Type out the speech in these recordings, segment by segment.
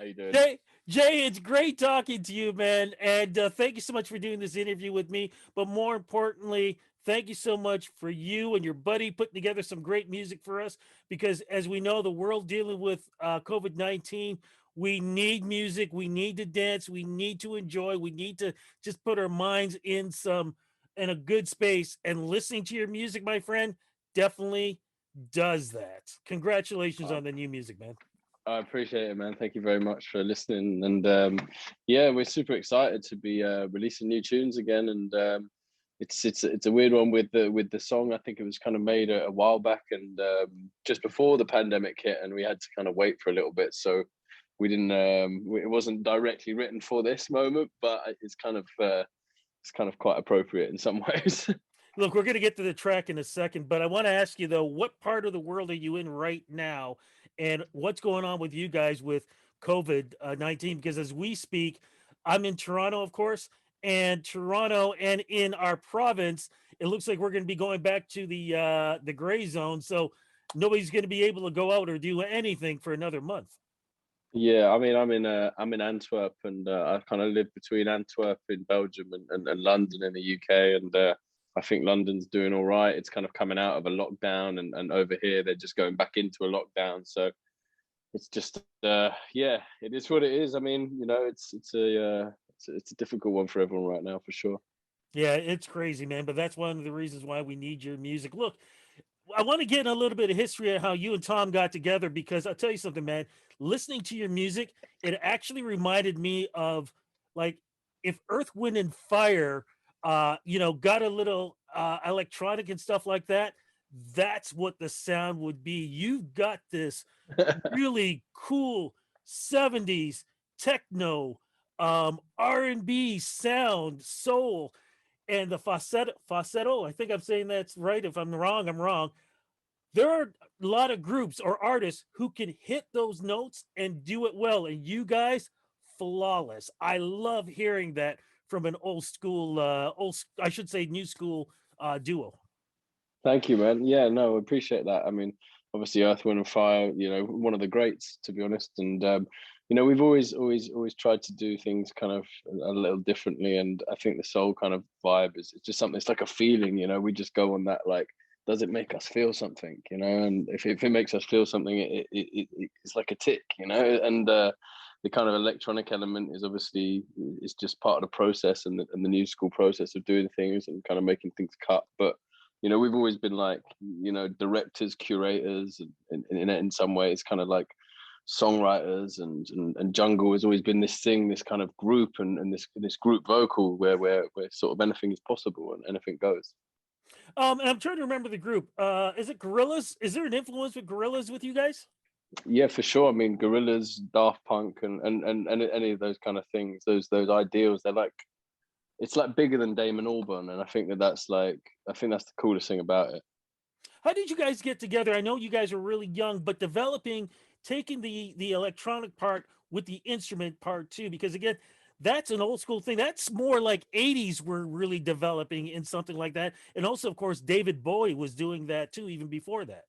you doing? Jay, it's great talking to you, man. And thank you so much for doing this interview with me. But more importantly, thank you so much for you and your buddy putting together some great music for us. Because as we know, the world dealing with COVID-19, we need music. We need to dance. We need to enjoy. We need to just put our minds in a good space. And listening to your music, my friend, definitely does that. Congratulations Uh, on the new music, man. I appreciate it, man. Thank you very much for listening. And yeah, we're super excited to be releasing new tunes again. And it's a weird one with the song. I think it was kind of made a while back, and just before the pandemic hit, and we had to kind of wait for a little bit. So we didn't. It wasn't directly written for this moment, but it's kind of quite appropriate in some ways. Look, we're going to get to the track in a second, but I want to ask you though, what part of the world are you in right now, and what's going on with you guys with COVID-19? Because as we speak, I'm in Toronto, of course, and Toronto, and in our province, it looks like we're going to be going back to the gray zone. So nobody's going to be able to go out or do anything for another month. Yeah, I mean, I'm in Antwerp, and I kind of live between Antwerp in Belgium and London in the UK, and I think London's doing all right. It's kind of coming out of a lockdown, and over here they're just going back into a lockdown. So it's just yeah, it is what it is. I mean, it's a difficult one for everyone right now for sure. Yeah, it's crazy, man. But that's one of the reasons why we need your music. Look, I want to get in a little bit of history of how you and Tom got together because I'll tell you something, man. Listening to your music, it actually reminded me of like if Earth, Wind, and Fire, got a little electronic and stuff like that. That's what the sound would be. You've got this really cool 70s techno, R&B sound, soul, and the falsetto. I think I'm saying that's right. If I'm wrong, I'm wrong. There are a lot of groups or artists who can hit those notes and do it well, and you guys, flawless. I love hearing that from an old school, I should say, new school duo. Thank you, man. Yeah, no, I appreciate that. I mean, obviously, Earth, Wind, and Fire, one of the greats, to be honest. And we've always tried to do things kind of a little differently. And I think the soul kind of vibe is it's just something. It's like a feeling, we just go on that like. Does it make us feel something, And if it makes us feel something, it's like a tick, And the kind of electronic element is obviously is just part of the process and the new school process of doing things and kind of making things cut. But we've always been like, directors, curators, and in some ways, kind of like songwriters, and Jungle has always been this thing, this kind of group, and this group vocal where sort of anything is possible and anything goes. And I'm trying to remember the group. Is it Gorillas? Is there an influence with Gorillas with you guys? Yeah, for sure. I mean, Gorillaz, Daft Punk, and any of those kind of things, those ideals, they're like it's like bigger than Damon Albarn, and I think that's the coolest thing about it. How did you guys get together? I know you guys are really young, but taking the electronic part with the instrument part too, because again, that's an old school thing. That's more like 80s were really developing in something like that. And also, of course, David Bowie was doing that too, even before that.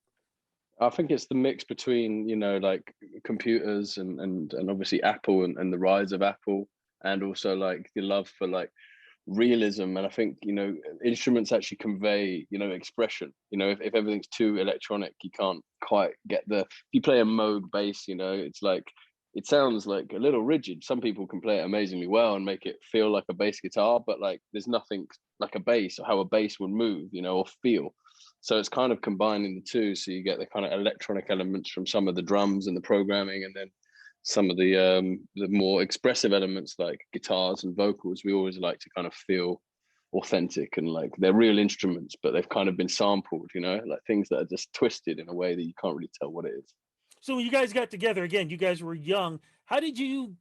I think it's the mix between like computers and obviously Apple and the rise of Apple, and also like the love for like realism. And I think instruments actually convey expression. If everything's too electronic, you can't quite get the if you play a Moog bass, it's like it sounds like a little rigid. Some people can play it amazingly well and make it feel like a bass guitar, but like there's nothing like a bass or how a bass would move, or feel. So it's kind of combining the two, so you get the kind of electronic elements from some of the drums and the programming, and then some of the more expressive elements like guitars and vocals. We always like to kind of feel authentic and like they're real instruments, but they've kind of been sampled, like things that are just twisted in a way that you can't really tell what it is. So when you guys got together again, you guys were young. How did you,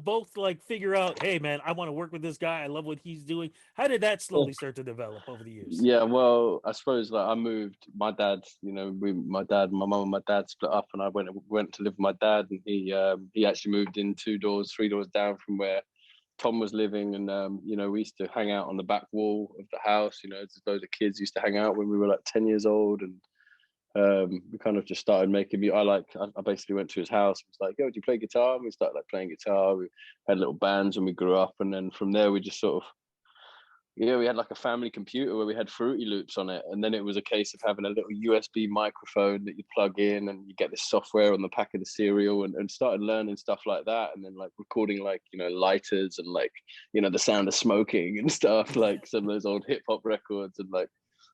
both like figure out, hey man, I want to work with this guy. I love what he's doing. How did that slowly start to develop over the years? Yeah, well, I suppose like I moved. My dad, my dad, my mum, and my dad split up, and I went to live with my dad, and he actually moved in 2 doors, 3 doors down from where Tom was living, and we used to hang out on the back wall of the house. There's loads of kids used to hang out when we were like 10 years old, and We kind of just started making music. I basically went to his house. Was like, "Yo, do you play guitar?" And we started like playing guitar. We had little bands when we grew up, and then from there we just sort of, yeah, we had like a family computer where we had Fruity Loops on it, and then it was a case of having a little USB microphone that you plug in, and you get this software on the pack of the cereal, and started learning stuff like that, and then like recording like, you know, lighters and like, you know, the sound of smoking and stuff, like some of those old hip hop records, and like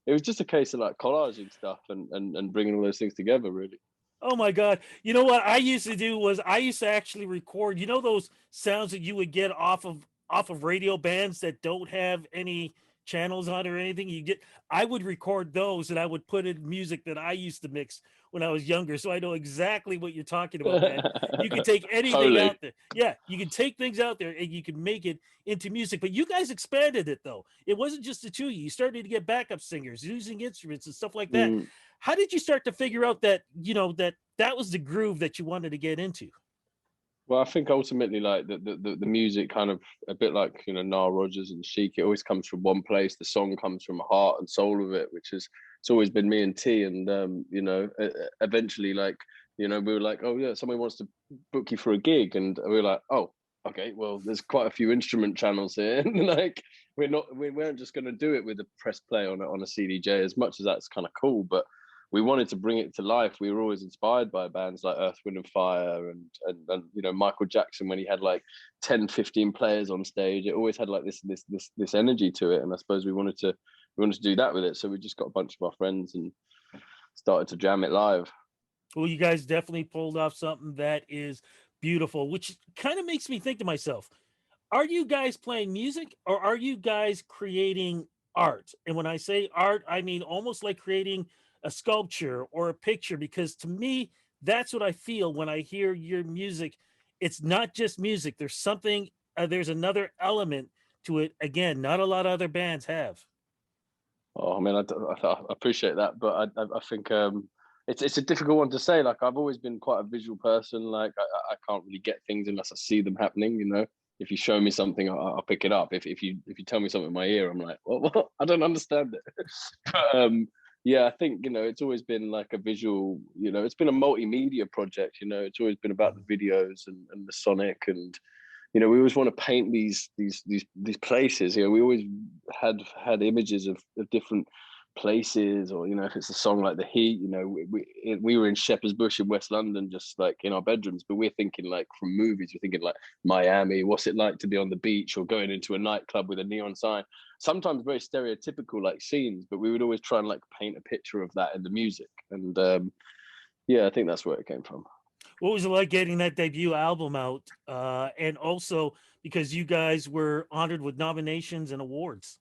it was just a case of like collaging stuff and bringing all those things together, really. Oh my God. You know what I used to do was I used to actually record, you know, those sounds that you would get off of radio bands that don't have any channels on or anything. I would record those and I would put in music that I used to mix when I was younger. So I know exactly what you're talking about, man. You could take anything Totally. out there. Yeah, you can take things out there and you can make it into music. But you guys expanded it though. It wasn't just the two of you. You started to get backup singers using instruments and stuff like that. Mm. How did you start to figure out that, you know, that was the groove that you wanted to get into? Well, I think ultimately, like the music, kind of a bit like, you know, Nile Rodgers and Chic. It always comes from one place. The song comes from the heart and soul of it, which is it's always been me and T. And you know, eventually, like, you know, we were like, oh yeah, somebody wants to book you for a gig, and we were like, oh, okay, well, there's quite a few instrument channels here, and like we weren't just going to do it with a press play on a CDJ, as much as that's kind of cool, but we wanted to bring it to life. We were always inspired by bands like Earth, Wind and Fire, and you know, Michael Jackson, when he had like 10, 15 players on stage. It always had like this energy to it. And I suppose we wanted to do that with it. So we just got a bunch of our friends and started to jam it live. Well, you guys definitely pulled off something that is beautiful, which kind of makes me think to myself, are you guys playing music or are you guys creating art? And when I say art, I mean almost like creating a sculpture or a picture, because to me, that's what I feel when I hear your music. It's not just music, there's something, there's another element to it. Again, not a lot of other bands have. Oh, I mean, I appreciate that, but I think it's a difficult one to say. Like, I've always been quite a visual person. Like, I can't really get things unless I see them happening. You know, if you show me something, I'll pick it up. If you tell me something in my ear, I'm like, what? I don't understand it. But yeah, I think, you know, it's always been like a visual. You know, it's been a multimedia project. You know, it's always been about the videos and the sonic, and you know, we always want to paint these places. You know, we always had images of different places, or you know, if it's a song like The Heat, you know, we were in Shepherd's Bush in West London, just like in our bedrooms, but we're thinking like from movies. We're thinking like Miami. What's it like to be on the beach or going into a nightclub with a neon sign? Sometimes very stereotypical like scenes, but we would always try and like paint a picture of that in the music. And yeah, I think that's where it came from. What was it like getting that debut album out? And also because you guys were honored with nominations and awards.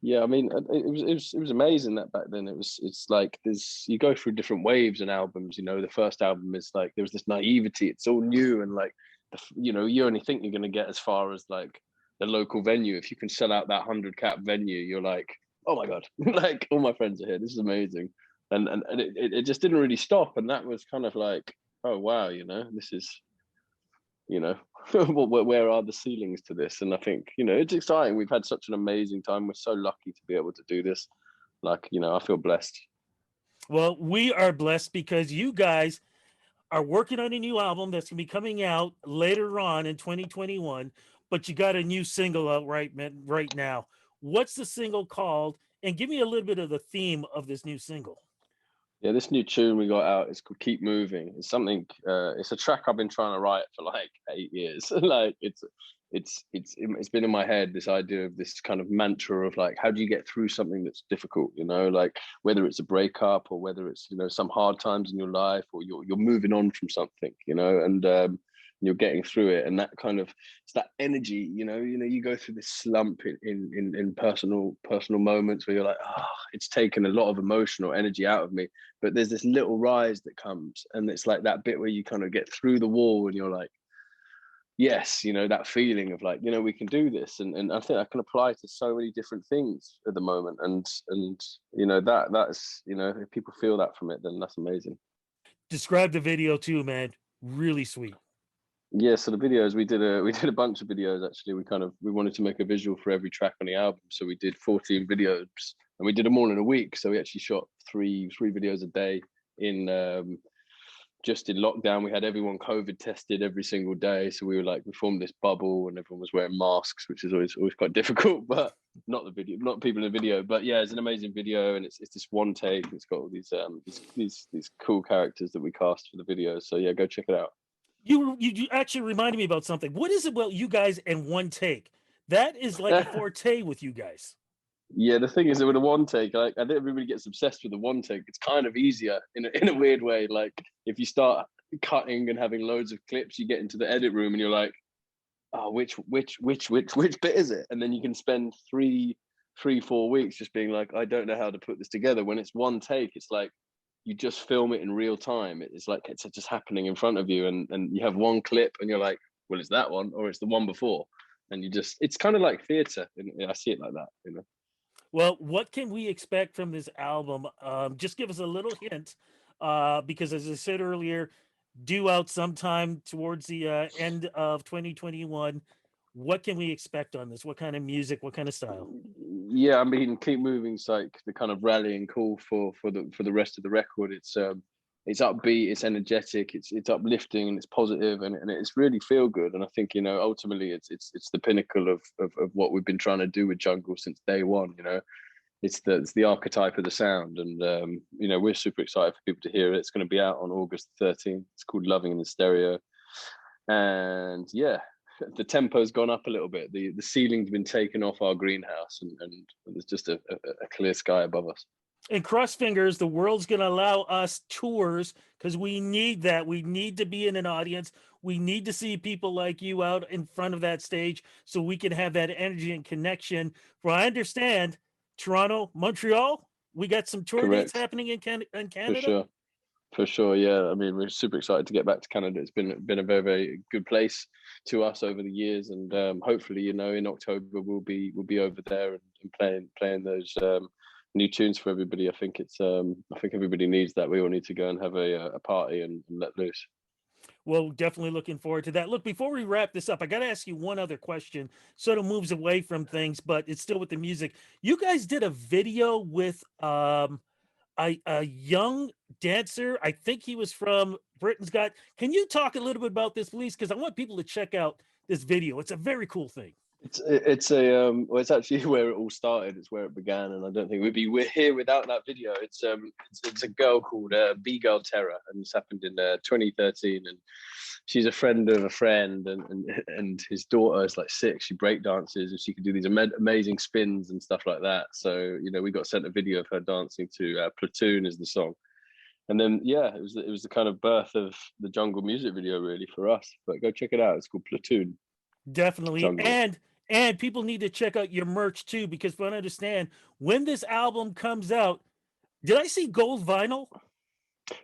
Yeah, I mean, it was amazing that back then it's like there's you go through different waves and albums. You know, the first album is like there was this naivety. It's all new, and like you know, you only think you're going to get as far as like the local venue. If you can sell out that 100 cap venue, you're like, oh my god, like all my friends are here. This is amazing, and it just didn't really stop. And that was kind of like, oh wow, you know, this is, you know, where are the ceilings to this? And I think, you know, it's exciting. We've had such an amazing time. We're so lucky to be able to do this. Like, you know, I feel blessed. Well, we are blessed because you guys are working on a new album that's going to be coming out later on in 2021, but you got a new single out right now. What's the single called? And give me a little bit of the theme of this new single. Yeah, this new tune we got out is called "Keep Moving." It's something. It's a track I've been trying to write for like 8 years. Like it's been in my head, this idea of this kind of mantra of like, how do you get through something that's difficult? You know, like whether it's a breakup or whether it's, you know, some hard times in your life, or you're moving on from something. You know, and you're getting through it, and that kind of it's that energy. You know, you go through this slump in personal moments where you're like, oh, it's taken a lot of emotional energy out of me, but there's this little rise that comes, and it's like that bit where you kind of get through the wall and you're like, yes, you know, that feeling of like, you know, we can do this. And I think that can apply to so many different things at the moment. And you know, that's, you know, if people feel that from it, then that's amazing. Describe the video too, man. Really sweet. Yeah, so the videos we did a bunch of videos actually. We wanted to make a visual for every track on the album, so we did 14 videos, and we did them all in a week. So we actually shot three videos a day in just in lockdown. We had everyone COVID tested every single day, so we formed this bubble, and everyone was wearing masks, which is always quite difficult. But not people in the video. But yeah, it's an amazing video, and it's this one take. It's got all these cool characters that we cast for the videos. So yeah, go check it out. You actually reminded me about something. What is it about you guys and one take? That is like a forte with you guys. Yeah, the thing is that with a one take, I think everybody gets obsessed with the one take. It's kind of easier in a weird way. Like if you start cutting and having loads of clips, you get into the edit room and you're like, oh, which bit is it? And then you can spend 4 weeks just being like, I don't know how to put this together. When it's one take, it's like you just film it in real time. It's like it's just happening in front of you, and you have one clip and you're like, well, it's that one or it's the one before. And it's kind of like theater. And I see it like that, you know. Well, what can we expect from this album? Just give us a little hint, because as I said earlier, due out sometime towards the end of 2021. What can we expect on this? What kind of music? What kind of style? Yeah, I mean, Keep Moving's like the kind of rallying call for the rest of the record. It's upbeat, it's energetic, it's uplifting, and it's positive, and it's really feel good. And I think, you know, ultimately it's the pinnacle of what we've been trying to do with Jungle since day one. You know, it's the archetype of the sound, and you know, we're super excited for people to hear it. It's going to be out on August 13th. It's called Loving in the Stereo, and yeah, the tempo's gone up a little bit. The ceiling's been taken off our greenhouse, and there's just a clear sky above us. And cross fingers, the world's going to allow us tours, because we need that. We need to be in an audience. We need to see people like you out in front of that stage so we can have that energy and connection. For I understand, Toronto, Montreal, we got some tour dates happening in Canada. For sure, yeah. I mean, we're super excited to get back to Canada. It's been a very, very good place to us over the years, and hopefully, you know, in October we'll be over there and playing those new tunes for everybody. I think everybody needs that. We all need to go and have a party and let loose. Well, definitely looking forward to that. Look, before we wrap this up, I got to ask you one other question. Sort of moves away from things, but it's still with the music. You guys did a video with a young dancer. I think he was from Britain's Got. Can you talk a little bit about this, please? Because I want people to check out this video. It's a very cool thing. It's actually where it all started. It's where it began, and I don't think we're here without that video. It's a girl called B-Girl Terror, and this happened in 2013, and she's a friend of a friend, and his daughter is like 6. She break dances, and she can do these amazing spins and stuff like that. So, you know, we got sent a video of her dancing to Platoon is the song, and then yeah, it was the kind of birth of the Jungle music video really for us. But go check it out. It's called Platoon. Definitely. Jungle. And people need to check out your merch too, because from what I understand, when this album comes out, did I see gold vinyl?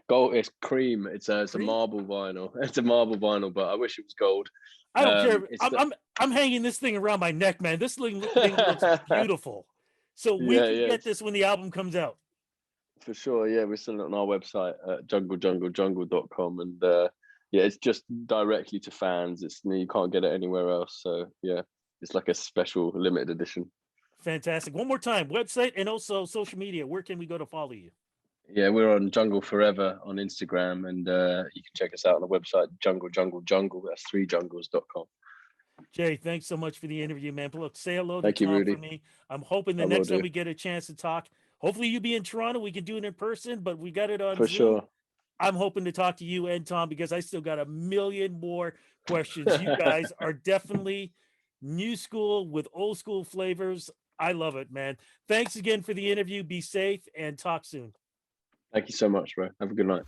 Gold, it's cream. It's a marble vinyl. It's a marble vinyl, but I wish it was gold. I don't care. I'm hanging this thing around my neck, man. This thing looks beautiful. So we can get this when the album comes out. For sure, yeah. We're selling it on our website at jungle.com, and yeah, it's just directly to fans. You can't get it anywhere else. So yeah. It's like a special limited edition. Fantastic. One more time, website and also social media. Where can we go to follow you? Yeah, we're on Jungle Forever on Instagram, and you can check us out on the website, Jungle. That's 3jungles.com. Jay, thanks so much for the interview, man. Look, say hello to Tom for me. I'm hoping the next time we get a chance to talk, hopefully you be in Toronto. We can do it in person, but we got it on for Zoom. Sure. I'm hoping to talk to you and Tom, because I still got a million more questions. You guys are definitely new school with old school flavors. I love it, man. Thanks again for the interview. Be safe and talk soon. Thank you so much, bro. Have a good night.